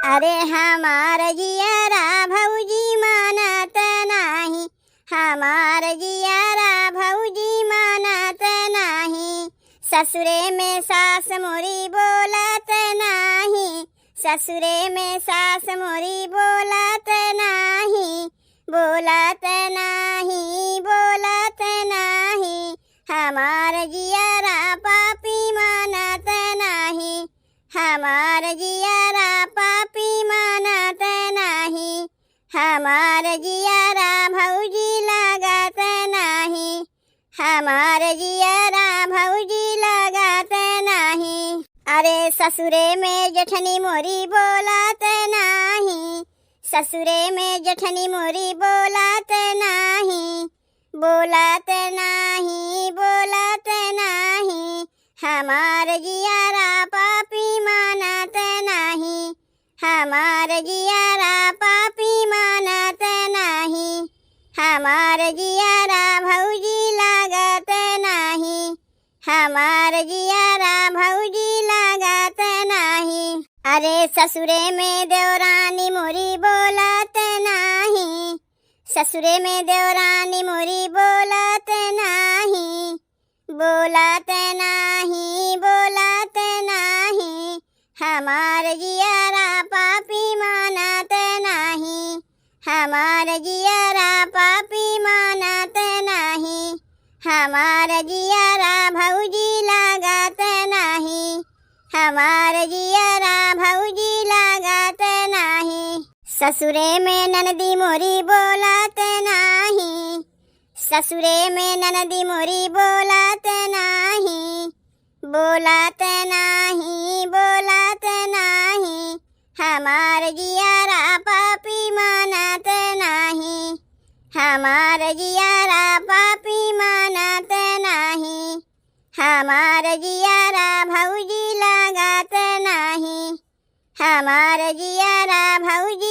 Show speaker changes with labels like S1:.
S1: अरे हमार जियारा भौजी मानत नाही, हमार जियारा भौजी मानत नाही। ससुरे में सास मोरी बोलत नाही, ससुरे में सास मोरी बोलत नाही, बोलत नाही, बोलत नाही। हमार जियारा पापी मानत नाही, हमार जियारा पापी मानत नाही। हमार जियारा भौजी लागत नाही, हमार जियारा भौजी लागत नाही। अरे ससुरे में जेठनी मोरी बोलत नाही, ससुरे में जेठनी मोरी बोलत नाही, बोलत नाही, बोलत नाही। हमार जियारा पापी मानत नाही, हमार जियारा पापी मानत नाही। हमार जियारा भौजी लागत नाही, हमार जियारा भौजी लागत नाही। अरे ससुरे में देवरानी मोरी बोलत नाही, ससुरे में देवरानी मोरी बोलत नाही, बोलत नाही, बोलत नाही। हमार जियारा पापी मानत नाही, हमार जियारा पापी मानत नाही। हमार जियारा भौजी लागत नाही, हमार जियारा भौजी लागत नाही। ससुरे में ननदी मोरी बोलत नाही, ससुरे में ननदी मोरी बोलत नाही, बोलत नाही, बोलत नाही। हमार जियारा पापी मानत नाही, हमार जियारा पापी मानत नाही। हमार जियारा भौजी लागत नाही, हमार जियारा भौजी